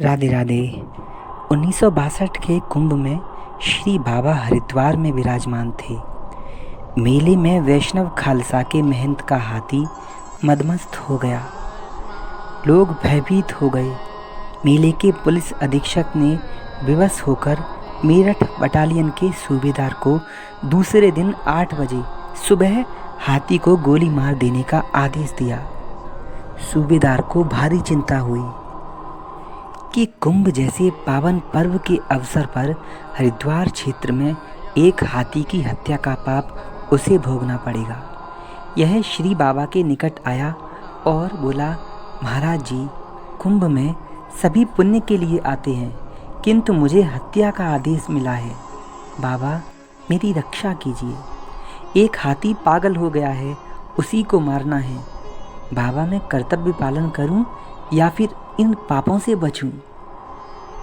राधे राधे। 1962 के कुंभ में श्री बाबा हरिद्वार में विराजमान थे। मेले में वैष्णव खालसा के महंत का हाथी मदमस्त हो गया। लोग भयभीत हो गए। मेले के पुलिस अधीक्षक ने विवश होकर मेरठ बटालियन के सूबेदार को दूसरे दिन 8 बजे सुबह हाथी को गोली मार देने का आदेश दिया। सूबेदार को भारी चिंता हुई कि कुंभ जैसे पावन पर्व के अवसर पर हरिद्वार क्षेत्र में एक हाथी की हत्या का पाप उसे भोगना पड़ेगा। यह श्री बाबा के निकट आया और बोला, महाराज जी, कुंभ में सभी पुण्य के लिए आते हैं, किंतु मुझे हत्या का आदेश मिला है। बाबा, मेरी रक्षा कीजिए। एक हाथी पागल हो गया है, उसी को मारना है। बाबा, मैं कर्तव्य पालन करूं या फिर इन पापों से बचूं?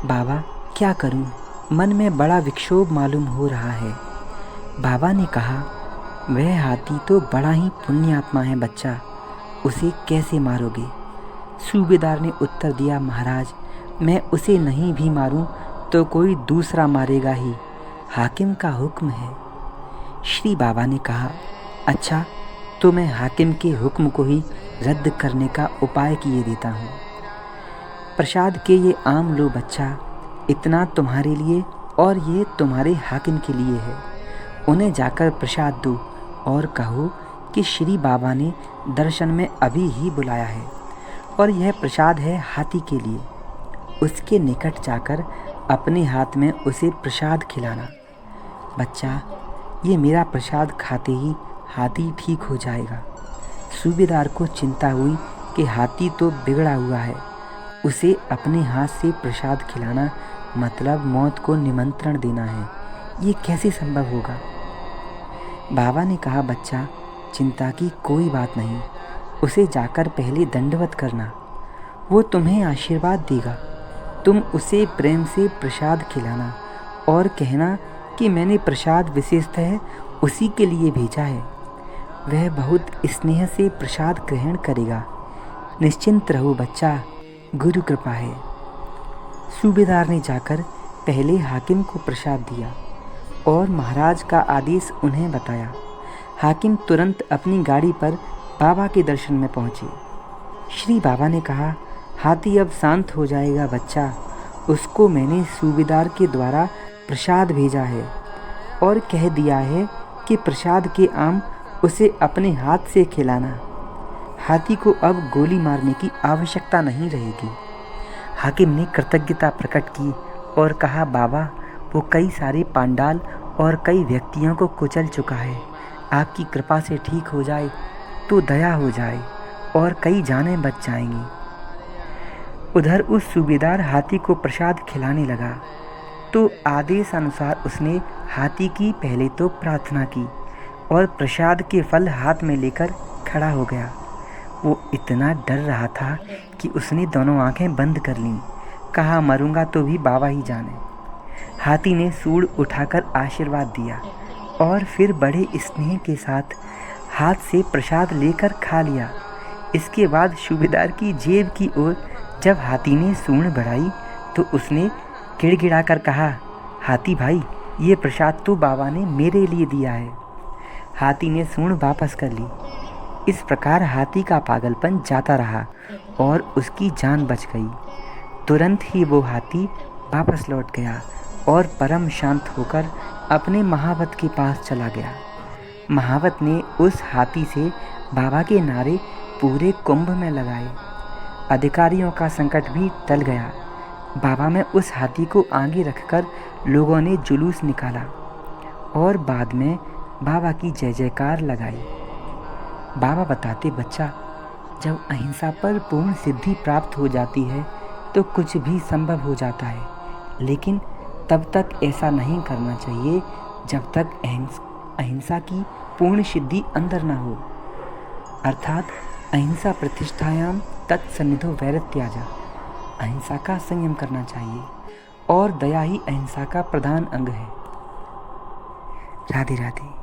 बाबा, क्या करूं? मन में बड़ा विक्षोभ मालूम हो रहा है। बाबा ने कहा, वह हाथी तो बड़ा ही पुण्यात्मा है बच्चा, उसे कैसे मारोगे? सूबेदार ने उत्तर दिया, महाराज, मैं उसे नहीं भी मारूं तो कोई दूसरा मारेगा ही, हाकिम का हुक्म है। श्री बाबा ने कहा, अच्छा, तो मैं हाकिम के हुक्म को ही रद्द करने का उपाय किए देता हूँ। प्रसाद के ये आम लो बच्चा, इतना तुम्हारे लिए और ये तुम्हारे हाकिम के लिए है। उन्हें जाकर प्रसाद दो और कहो कि श्री बाबा ने दर्शन में अभी ही बुलाया है और यह प्रसाद है हाथी के लिए। उसके निकट जाकर अपने हाथ में उसे प्रसाद खिलाना। बच्चा, ये मेरा प्रसाद खाते ही हाथी ठीक हो जाएगा। सूबेदार को चिंता हुई कि हाथी तो बिगड़ा हुआ है, उसे अपने हाथ से प्रसाद खिलाना मतलब मौत को निमंत्रण देना है। ये कैसे संभव होगा? बाबा ने कहा, बच्चा, चिंता की कोई बात नहीं, उसे जाकर पहले दंडवत करना, वो तुम्हें आशीर्वाद देगा। तुम उसे प्रेम से प्रसाद खिलाना और कहना कि मैंने प्रसाद विशेषतः उसी के लिए भेजा है। वह बहुत स्नेह से प्रसाद ग्रहण करेगा। निश्चिंत रहो बच्चा, गुरु कृपा है। सूबेदार ने जाकर पहले हाकिम को प्रसाद दिया और महाराज का आदेश उन्हें बताया। हाकिम तुरंत अपनी गाड़ी पर बाबा के दर्शन में पहुँचे। श्री बाबा ने कहा, हाथी अब शांत हो जाएगा बच्चा, उसको मैंने सूबेदार के द्वारा प्रसाद भेजा है और कह दिया है कि प्रसाद के आम उसे अपने हाथ से खिलाना। हाथी को अब गोली मारने की आवश्यकता नहीं रहेगी। हाकिम ने कृतज्ञता प्रकट की और कहा, बाबा, वो कई सारे पांडाल और कई व्यक्तियों को कुचल चुका है। आपकी कृपा से ठीक हो जाए तो दया हो जाए और कई जानें बच जाएंगी। उधर उस सूबेदार हाथी को प्रसाद खिलाने लगा तो आदेश अनुसार उसने हाथी की पहले तो प्रार्थना की और प्रसाद के फल हाथ में लेकर खड़ा हो गया। वो इतना डर रहा था कि उसने दोनों आंखें बंद कर लीं। कहा, मरूंगा तो भी बाबा ही जाने। हाथी ने सूंड उठाकर आशीर्वाद दिया और फिर बड़े स्नेह के साथ हाथ से प्रसाद लेकर खा लिया। इसके बाद सूबेदार की जेब की ओर जब हाथी ने सूंड बढ़ाई तो उसने गिड़गिड़ाकर कहा, हाथी भाई, ये प्रसाद तो बाबा ने मेरे लिए दिया है। हाथी ने सूंड वापस कर ली। इस प्रकार हाथी का पागलपन जाता रहा और उसकी जान बच गई। तुरंत ही वो हाथी वापस लौट गया और परम शांत होकर अपने महावत के पास चला गया। महावत ने उस हाथी से बाबा के नारे पूरे कुंभ में लगाए। अधिकारियों का संकट भी टल गया। बाबा में उस हाथी को आगे रखकर लोगों ने जुलूस निकाला और बाद में बाबा की जय जयकार लगाई। बाबा बताते, बच्चा, जब अहिंसा पर पूर्ण सिद्धि प्राप्त हो जाती है तो कुछ भी संभव हो जाता है, लेकिन तब तक ऐसा नहीं करना चाहिए जब तक अहिंसा की पूर्ण सिद्धि अंदर न हो। अर्थात अहिंसा प्रतिष्ठायाम तत्सन्निधो वैरत्याजा। अहिंसा का संयम करना चाहिए और दया ही अहिंसा का प्रधान अंग है। राधे राधे।